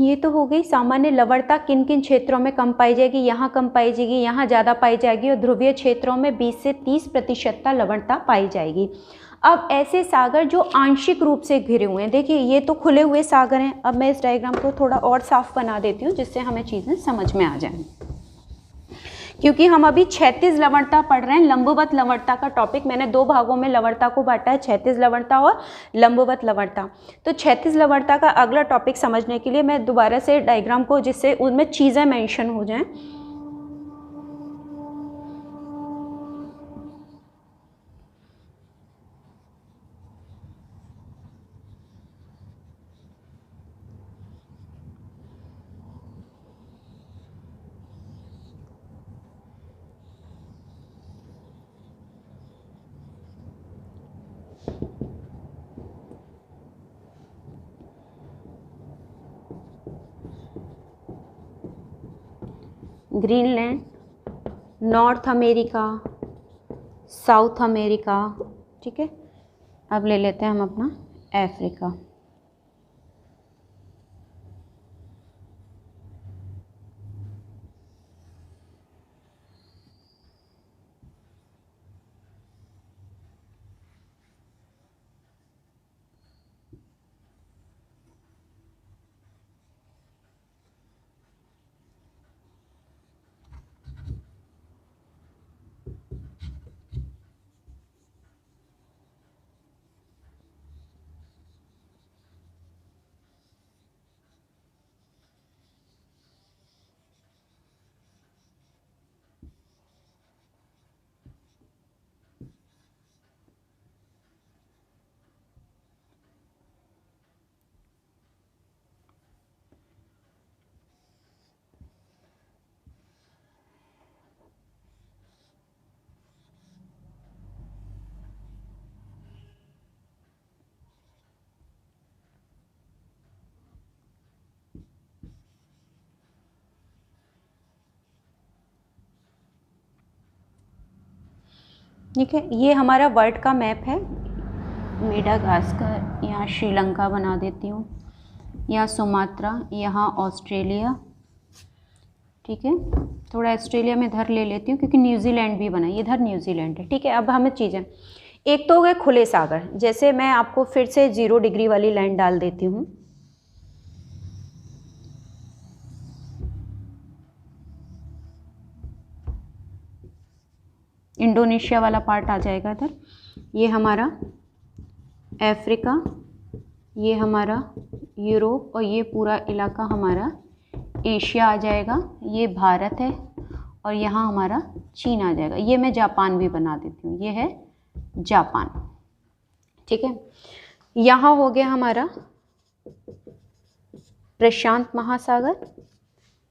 ये तो हो गई सामान्य लवणता किन किन क्षेत्रों में कम पाई जाएगी, यहाँ कम पाई जाएगी, यहाँ ज़्यादा पाई जाएगी और ध्रुवीय क्षेत्रों में 20 से 30% लवणता पाई जाएगी। अब ऐसे सागर जो आंशिक रूप से घिरे हुए हैं, देखिए ये तो खुले हुए सागर हैं। अब मैं इस डायग्राम को थोड़ा और साफ बना देती हूँ जिससे हमें चीज़ें समझ में आ जाएं, क्योंकि हम अभी क्षैतिज लवणता पढ़ रहे हैं। लंबवत लवणता का टॉपिक मैंने 2 भागों में लवणता को बांटा है, क्षैतिज लवणता और लंबवत लवणता। तो क्षैतिज लवणता का अगला टॉपिक समझने के लिए मैं दोबारा से डायग्राम को, जिससे उनमें चीज़ें मेंशन हो जाएं। Greenland, north America, south America, ठीक है। अब ले लेते हैं हम अपना अफ्रीका। ठीक है, ये हमारा वर्ल्ड का मैप है। मेडागास्कर, यहाँ श्रीलंका बना देती हूँ, यहाँ सुमात्रा, यहाँ ऑस्ट्रेलिया, ठीक है। थोड़ा ऑस्ट्रेलिया में इधर ले लेती हूँ क्योंकि न्यूजीलैंड भी बना, ये इधर न्यूजीलैंड है, ठीक है। अब हमें चीज़ें, एक तो हो गए खुले सागर, जैसे मैं आपको फिर से 0 डिग्री वाली लाइन डाल देती हूँ। इंडोनेशिया वाला पार्ट आ जाएगा इधर, ये हमारा अफ्रीका, ये हमारा यूरोप और ये पूरा इलाका हमारा एशिया आ जाएगा। ये भारत है और यहाँ हमारा चीन आ जाएगा। ये मैं जापान भी बना देती हूँ, ये है जापान, ठीक है। यहाँ हो गया हमारा प्रशांत महासागर,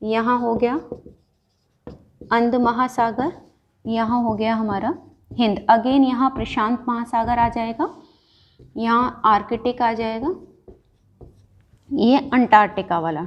यहाँ हो गया अंध महासागर, यहाँ हो गया हमारा हिंद। अगेन यहाँ प्रशांत महासागर आ जाएगा, यहाँ आर्कटिक आ जाएगा, ये अंटार्कटिका वाला,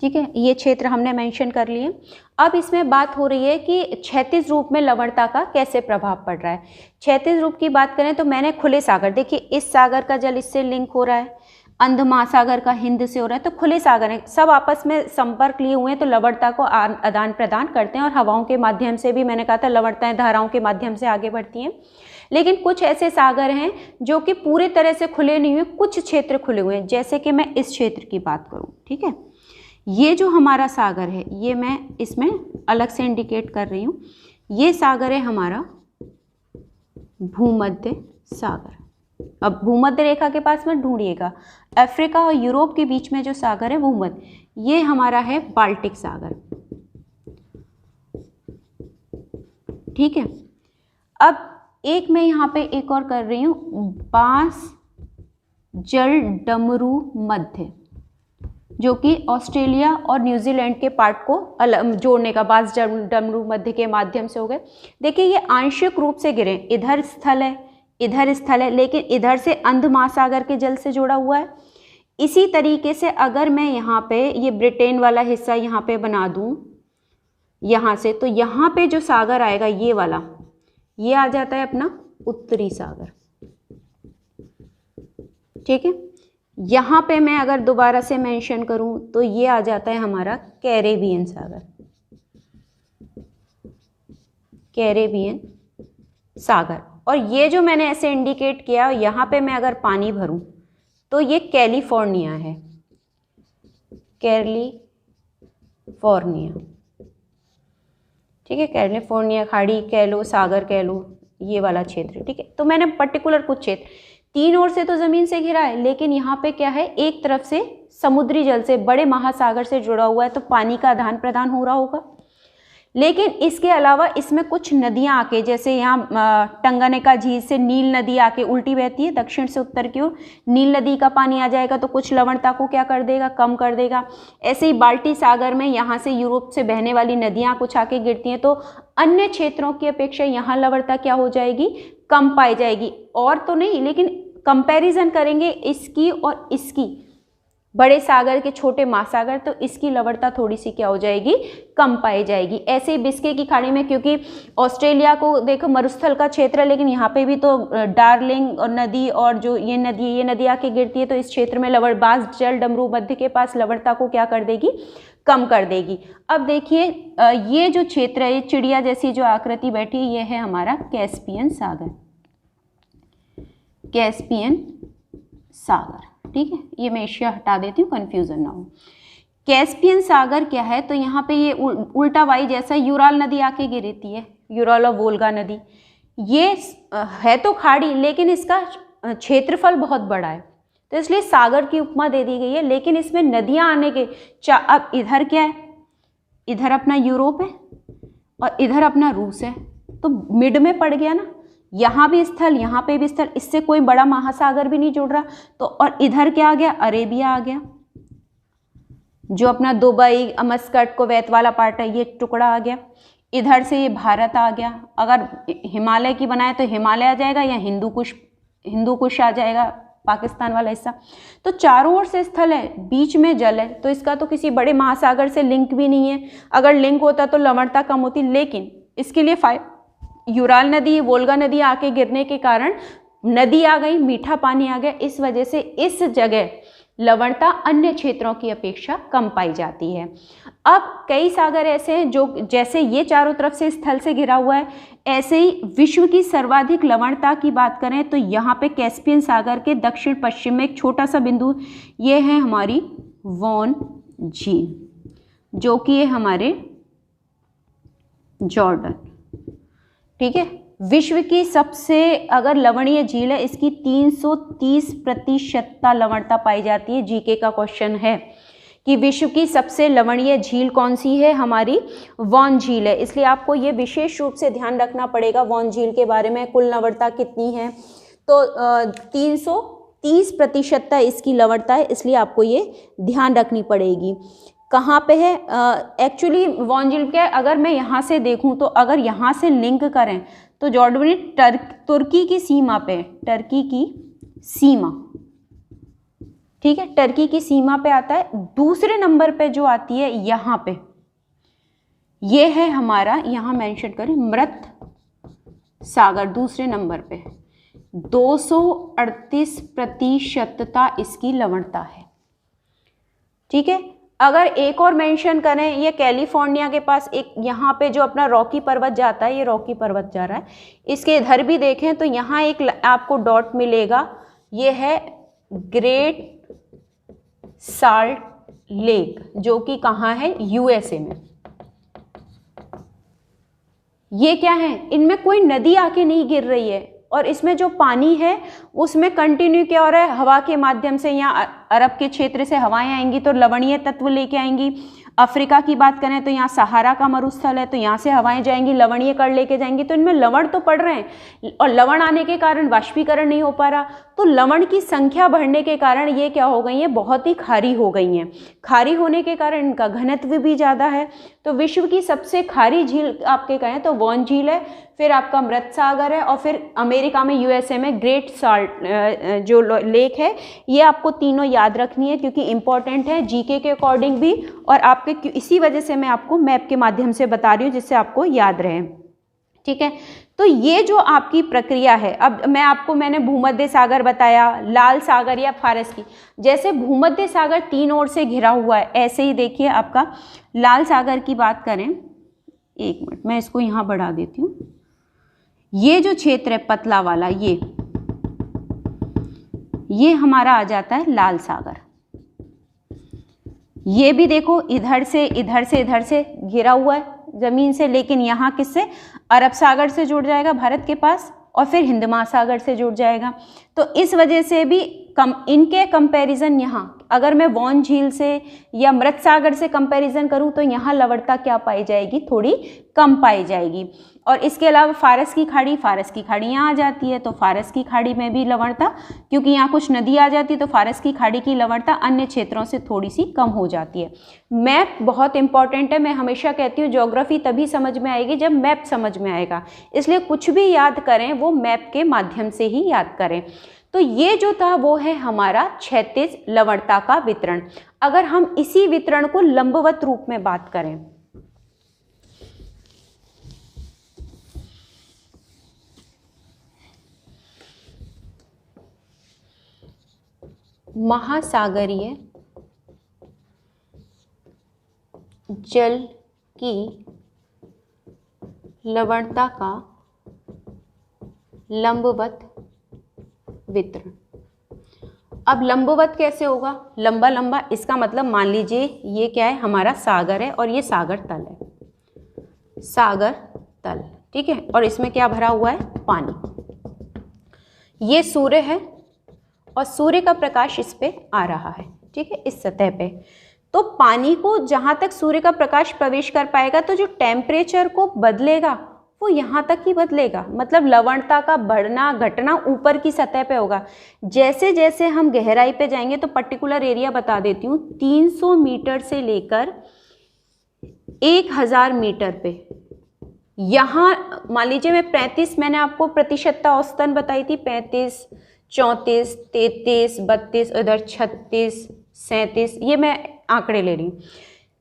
ठीक है। ये क्षेत्र हमने मेंशन कर लिए। अब इसमें बात हो रही है कि क्षैतिज रूप में लवणता का कैसे प्रभाव पड़ रहा है। क्षैतिज रूप की बात करें तो मैंने खुले सागर, देखिए इस सागर का जल इससे लिंक हो रहा है, अंध महासागर का हिंद से हो रहा है, तो खुले सागर हैं, सब आपस में संपर्क लिए हुए हैं, तो लवणता को आदान प्रदान करते हैं। और हवाओं के माध्यम से भी, मैंने कहा था लवणताएं धाराओं के माध्यम से आगे बढ़ती हैं। लेकिन कुछ ऐसे सागर हैं जो कि पूरे तरह से खुले नहीं हुए, कुछ क्षेत्र खुले हुए हैं, जैसे कि मैं इस क्षेत्र की बात करूं, ठीक है। ये जो हमारा सागर है, ये मैं इसमें अलग से इंडिकेट कर रही हूं, ये सागर है हमारा भूमध्य सागर। अब भूमध्य रेखा के पास में ढूंढिएगा, अफ्रीका और यूरोप के बीच में जो सागर है भूमध्य, ये हमारा है बाल्टिक सागर, ठीक है। अब एक मैं यहाँ पे एक और कर रही हूँ, बांस जल डमरू मध्य, जो कि ऑस्ट्रेलिया और न्यूजीलैंड के पार्ट को जोड़ने का, बांस जल डमरू मध्य के माध्यम से हो गए। देखिए ये आंशिक रूप से गिरे, इधर स्थल है, इधर स्थल है, लेकिन इधर से अंध महासागर के जल से जुड़ा हुआ है। इसी तरीके से अगर मैं यहाँ पे ये ब्रिटेन वाला हिस्सा यहाँ पे बना दूँ यहाँ से, तो यहाँ पे जो सागर आएगा ये वाला, ये आ जाता है अपना उत्तरी सागर, ठीक है। यहाँ पे मैं अगर दोबारा से मेंशन करूँ तो ये आ जाता है हमारा कैरेबियन सागर, कैरेबियन सागर। और ये जो मैंने ऐसे इंडिकेट किया, यहाँ पे मैं अगर पानी भरूं तो ये कैलिफोर्निया है, कैलिफोर्निया, ठीक है, कैलिफोर्निया खाड़ी कह लो, सागर कह लो, ये वाला क्षेत्र, ठीक है। तो मैंने पर्टिकुलर कुछ क्षेत्र, तीन ओर से तो ज़मीन से घिरा है, लेकिन यहाँ पे क्या है, एक तरफ से समुद्री जल से, बड़े महासागर से जुड़ा हुआ है, तो पानी का आदान प्रदान हो रहा होगा। लेकिन इसके अलावा इसमें कुछ नदियाँ आके, जैसे यहाँ टंगानेका झील से नील नदी आके उल्टी बहती है दक्षिण से उत्तर की ओर, नील नदी का पानी आ जाएगा तो कुछ लवणता को क्या कर देगा, कम कर देगा। ऐसे ही बाल्टी सागर में यहाँ से यूरोप से बहने वाली नदियाँ कुछ आके गिरती हैं, तो अन्य क्षेत्रों की अपेक्षा यहाँ लवणता क्या हो जाएगी, कम पाई जाएगी। और तो नहीं, लेकिन कंपैरिजन करेंगे इसकी और इसकी, बड़े सागर के छोटे महासागर, तो इसकी लवणता थोड़ी सी क्या हो जाएगी, कम पाई जाएगी। ऐसे ही बिस्के की खाड़ी में, क्योंकि ऑस्ट्रेलिया को देखो मरुस्थल का क्षेत्र है, लेकिन यहाँ पे भी तो डार्लिंग और नदी और जो ये नदी आके गिरती है, तो इस क्षेत्र में लवणबाज जल डमरू मध्य के पास लवणता को क्या कर देगी, कम कर देगी। अब देखिए ये जो क्षेत्र है, ये चिड़िया जैसी जो आकृति बैठी है, ये है हमारा कैस्पियन सागर, कैस्पियन सागर, ठीक है। ये मैं एशिया हटा देती हूँ, कन्फ्यूजन ना हो। कैस्पियन सागर क्या है, तो यहाँ पे ये उल्टा वाई जैसा यूराल नदी आके गिरती है, यूराल और वोल्गा नदी। ये है तो खाड़ी, लेकिन इसका क्षेत्रफल बहुत बड़ा है, तो इसलिए सागर की उपमा दे दी गई है। लेकिन इसमें नदियाँ आने के अब इधर क्या है, इधर अपना यूरोप है और इधर अपना रूस है, तो मिड में पड़ गया ना, यहाँ भी स्थल, यहाँ पे भी स्थल, इससे कोई बड़ा महासागर भी नहीं जुड़ रहा। तो और इधर क्या आ गया, अरेबिया आ गया, जो अपना दुबई, मस्कट, कुवैत वाला पार्ट है, ये टुकड़ा आ गया। इधर से ये भारत आ गया। अगर हिमालय की बनाए तो हिमालय आ जाएगा, या हिंदू कुश आ जाएगा, पाकिस्तान वाला हिस्सा। तो चारों ओर से स्थल है, बीच में जल है, तो इसका तो किसी बड़े महासागर से लिंक भी नहीं है। अगर लिंक होता तो लवणता कम होती, लेकिन इसके लिए यूराल नदी, वोल्गा नदी आके गिरने के कारण नदी आ गई, मीठा पानी आ गया, इस वजह से इस जगह लवणता अन्य क्षेत्रों की अपेक्षा कम पाई जाती है। अब कई सागर ऐसे हैं जो, जैसे ये चारों तरफ से स्थल से घिरा हुआ है, ऐसे ही विश्व की सर्वाधिक लवणता की बात करें तो यहाँ पे कैस्पियन सागर के दक्षिण पश्चिम में एक छोटा सा बिंदु, ये है हमारी वॉन झील, जो कि ये हमारे जॉर्डन, ठीक है। विश्व की सबसे अगर लवणीय झील है, इसकी 330% लवणता पाई जाती है। जीके का क्वेश्चन है कि विश्व की सबसे लवणीय झील कौन सी है, हमारी वॉन झील है। इसलिए आपको ये विशेष रूप से ध्यान रखना पड़ेगा वॉन झील के बारे में। कुल लवणता कितनी है, तो 330% इसकी लवणता है, इसलिए आपको ये ध्यान रखनी पड़ेगी। कहाँ पे है एक्चुअली वॉन झील के, अगर मैं यहाँ से देखूँ तो अगर यहाँ से लिंक करें तो जॉर्डन तुर्की की सीमा पे, टर्की की सीमा, ठीक है, टर्की की सीमा पे आता है। दूसरे नंबर पे जो आती है यहाँ पे, ये है हमारा, यहाँ मेंशन करें, मृत सागर, दूसरे नंबर पे 238% इसकी लवणता है, ठीक है। अगर एक और मेंशन करें, ये कैलिफोर्निया के पास एक यहाँ पे जो अपना रॉकी पर्वत जाता है, ये रॉकी पर्वत जा रहा है, इसके इधर भी देखें तो यहाँ एक आपको डॉट मिलेगा, ये है ग्रेट साल्ट लेक, जो कि कहाँ है, यूएसए में। ये क्या है, इनमें कोई नदी आके नहीं गिर रही है, और इसमें जो पानी है उसमें कंटिन्यू क्या हो रहा है, हवा के माध्यम से, यहाँ अरब के क्षेत्र से हवाएं आएंगी तो लवणीय तत्व लेके आएंगी। अफ्रीका की बात करें तो यहाँ सहारा का मरुस्थल है, तो यहाँ से हवाएं जाएंगी, लवणीय कण लेके जाएंगी, तो इनमें लवण तो पड़ रहे हैं, और लवण आने के कारण वाष्पीकरण नहीं हो पा रहा, तो लवण की संख्या बढ़ने के कारण ये क्या हो गई है, बहुत ही खारी हो गई हैं। खारी होने के कारण इनका घनत्व भी ज़्यादा है। तो विश्व की सबसे खारी झील आपके कहें तो वॉन झील है, फिर आपका मृत सागर है, और फिर अमेरिका में यूएसए में ग्रेट साल्ट जो लेक है। ये आपको तीनों याद रखनी है क्योंकि इंपॉर्टेंट है जीके के अकॉर्डिंग भी, और आपके इसी वजह से मैं आपको मैप के माध्यम से बता रही हूँ जिससे आपको याद रहे। ठीक है। तो ये जो आपकी प्रक्रिया है, अब मैंने भूमध्य सागर बताया, लाल सागर या फारस की, जैसे भूमध्य सागर 3 ओर से घिरा हुआ है, ऐसे ही देखिए आपका लाल सागर की बात करें, 1 मिनट मैं इसको यहाँ बढ़ा देती हूँ। ये जो क्षेत्र है पतला वाला, ये हमारा आ जाता है लाल सागर। ये भी देखो इधर से घिरा हुआ है जमीन से, लेकिन यहाँ किससे, अरब सागर से जुड़ जाएगा भारत के पास, और फिर हिंद महासागर से जुड़ जाएगा। तो इस वजह से भी इनके कंपैरिजन यहाँ, अगर मैं वॉन झील से या मृत सागर से कंपैरिजन करूँ तो यहाँ लवणता क्या पाई जाएगी, थोड़ी कम पाई जाएगी। और इसके अलावा फारस की खाड़ी यहाँ आ जाती है, तो फारस की खाड़ी में भी लवणता, क्योंकि यहाँ कुछ नदी आ जाती है तो फारस की खाड़ी की लवणता अन्य क्षेत्रों से थोड़ी सी कम हो जाती है। मैप बहुत इंपॉर्टेंट है, मैं हमेशा कहती हूँ ज्योग्राफी तभी समझ में आएगी जब मैप समझ में आएगा, इसलिए कुछ भी याद करें वो मैप के माध्यम से ही याद करें। तो ये जो था वो है हमारा क्षैतिज लवणता का वितरण। अगर हम इसी वितरण को लंबवत रूप में बात करें, महासागरीय जल की लवणता का लंबवत वितरण। अब लंबवत कैसे होगा, लंबा लंबा, इसका मतलब मान लीजिए ये क्या है, हमारा सागर है और ये सागर तल है, सागर तल, ठीक है, और इसमें क्या भरा हुआ है, पानी। ये सूर्य है और सूर्य का प्रकाश इस पे आ रहा है, ठीक है, इस सतह पे। तो पानी को जहां तक सूर्य का प्रकाश प्रवेश कर पाएगा तो जो टेम्परेचर को बदलेगा वो यहाँ तक ही बदलेगा, मतलब लवणता का बढ़ना घटना ऊपर की सतह पे होगा। जैसे जैसे हम गहराई पे जाएंगे, तो पर्टिकुलर एरिया बता देती हूँ, 300 मीटर से लेकर 1000 मीटर पे, यहाँ मान लीजिए मैं 35, मैंने आपको प्रतिशतता औसतन बताई थी, 35, 34, 33, 32, इधर 36, 37, ये मैं आंकड़े ले रही हूँ।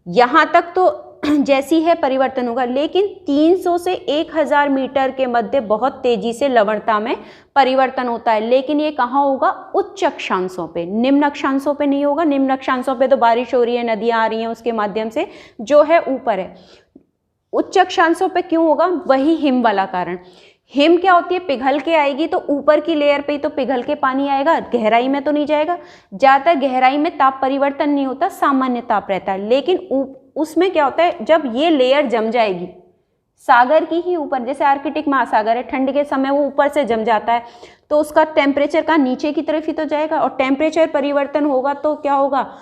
यहाँ तक तो जैसी है परिवर्तन होगा, लेकिन 300 से 1000 मीटर के मध्य बहुत तेजी से लवणता में परिवर्तन होता है। लेकिन ये कहाँ होगा, उच्च अक्षांशों पे, निम्न अक्षांशों पे नहीं होगा। निम्न अक्षांशों पे तो बारिश हो रही है, नदियाँ आ रही हैं उसके माध्यम से, जो है ऊपर है। उच्च अक्षांशों पे क्यों होगा, वही हिम वाला कारण। हिम क्या होती है, पिघल के आएगी, तो ऊपर की लेयर पे ही तो पिघल के पानी आएगा, गहराई में तो नहीं जाएगा। ज़्यादातर गहराई में ताप परिवर्तन नहीं होता, सामान्य ताप रहता है। लेकिन उसमें क्या होता है, जब ये लेयर जम जाएगी सागर की ही ऊपर, जैसे आर्कटिक महासागर है, ठंड के समय वो ऊपर से जम जाता है, तो उसका टेम्परेचर का नीचे की तरफ ही तो जाएगा, और टेम्परेचर परिवर्तन होगा तो क्या होगा,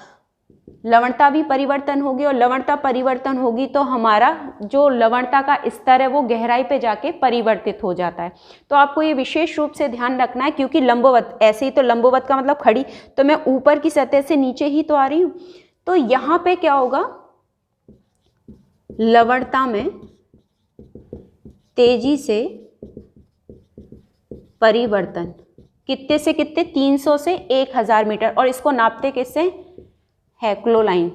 लवणता भी परिवर्तन होगी, और लवणता परिवर्तन होगी तो हमारा जो लवणता का स्तर है वो गहराई पे जाके परिवर्तित हो जाता है। तो आपको ये विशेष रूप से ध्यान रखना है, क्योंकि लंबवत, ऐसे ही तो लंबवत का मतलब खड़ी, तो मैं ऊपर की सतह से नीचे ही तो आ रही हूँ। तो यहाँ पे क्या होगा, लवणता में तेजी से परिवर्तन, कितने से कितने, 300 से 1000 मीटर, और इसको नापते किससे, हेक्लोलाइन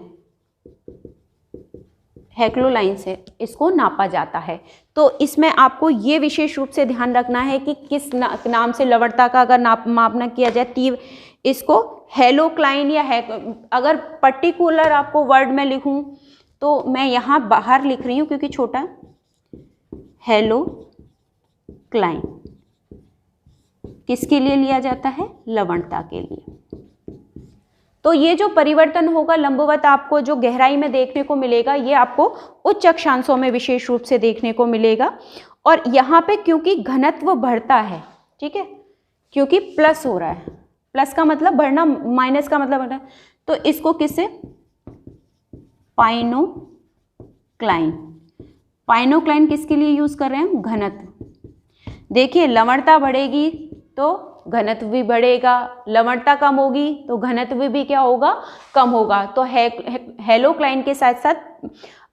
से इसको नापा जाता है। तो इसमें आपको ये विशेष रूप से ध्यान रखना है कि किस नाम से लवणता का अगर मापना किया जाए, तीव्र, इसको हेलोक्लाइन या अगर पर्टिकुलर आपको वर्ड में लिखूं तो मैं यहाँ बाहर लिख रही हूँ क्योंकि छोटा, हेलोक्लाइन किसके लिए लिया जाता है, लवणता के लिए। तो ये जो परिवर्तन होगा लंबवत, आपको जो गहराई में देखने को मिलेगा, ये आपको उच्च अक्षांशों में विशेष रूप से देखने को मिलेगा। और यहाँ पे क्योंकि घनत्व बढ़ता है, ठीक है, क्योंकि प्लस हो रहा है, प्लस का मतलब बढ़ना, माइनस का मतलब बढ़ना, तो इसको किससे, पाइनोक्लाइन। पाइनोक्लाइन किसके लिए यूज कर रहे हैं, घनत्व। देखिए लवणता बढ़ेगी तो घनत्व भी बढ़ेगा, लवणता कम होगी तो घनत्व भी क्या होगा, कम होगा। तो हेलोक्लाइन के साथ साथ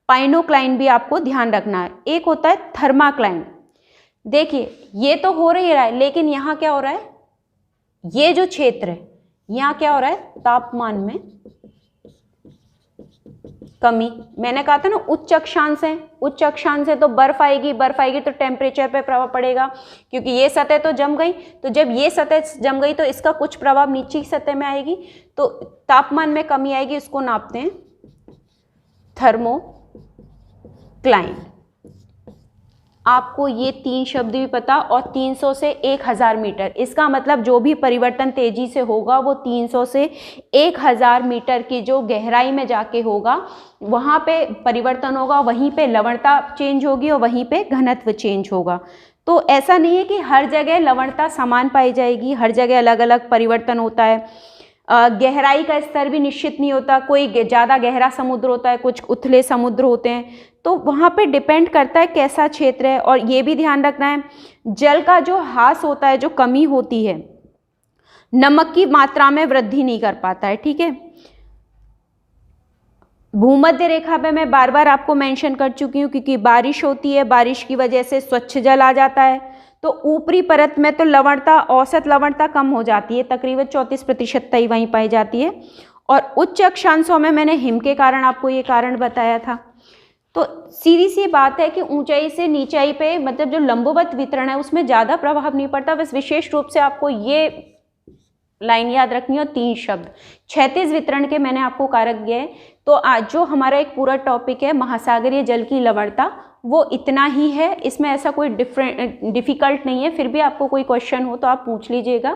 पाइनोक्लाइन भी आपको ध्यान रखना है। एक होता है थर्माक्लाइन। देखिए ये तो हो रही है, लेकिन यहाँ क्या हो रहा है, ये जो क्षेत्र है यहाँ क्या हो रहा है, तापमान में कमी। मैंने कहा था ना उच्च अक्षांश है, उच्च अक्षांश है तो बर्फ आएगी, बर्फ आएगी तो टेम्परेचर पे प्रभाव पड़ेगा, क्योंकि ये सतह तो जम गई, तो जब ये सतह जम गई तो इसका कुछ प्रभाव नीचे की सतह में आएगी, तो तापमान में कमी आएगी। इसको नापते हैं थर्मोक्लाइन। आपको ये 3 शब्द भी पता, और 300 से 1000 मीटर, इसका मतलब जो भी परिवर्तन तेजी से होगा वो 300 से 1000 मीटर की जो गहराई में जाके होगा, वहाँ पे परिवर्तन होगा, वहीं पे लवणता चेंज होगी और वहीं पे घनत्व चेंज होगा। तो ऐसा नहीं है कि हर जगह लवणता समान पाई जाएगी, हर जगह अलग अलग परिवर्तन होता है। गहराई का स्तर भी निश्चित नहीं होता, कोई ज़्यादा गहरा समुद्र होता है, कुछ उथले समुद्र होते हैं, तो वहाँ पे डिपेंड करता है कैसा क्षेत्र है। और ये भी ध्यान रखना है, जल का जो ह्रास होता है, जो कमी होती है, नमक की मात्रा में वृद्धि नहीं कर पाता है, ठीक है। भूमध्य रेखा पे मैं बार बार आपको मेंशन कर चुकी हूँ, क्योंकि बारिश होती है, बारिश की वजह से स्वच्छ जल आ जाता है, तो ऊपरी परत में तो लवणता, औसत लवणता कम हो जाती है, तकरीबन 34% ही वहीं पाई जाती है। और उच्च अक्षांशों में मैंने हिम के कारण आपको ये कारण बताया था। तो सीधी सी बात है कि ऊंचाई से नीचाई पे, मतलब जो लंबवत वितरण है उसमें ज़्यादा प्रभाव नहीं पड़ता। बस विशेष रूप से आपको ये लाइन याद रखनी है। और 3 शब्द क्षैतिज वितरण के मैंने आपको कारक दिए। तो आज जो हमारा एक पूरा टॉपिक है महासागरीय जल की लवणता, वो इतना ही है, इसमें ऐसा कोई डिफिकल्ट नहीं है। फिर भी आपको कोई क्वेश्चन हो तो आप पूछ लीजिएगा।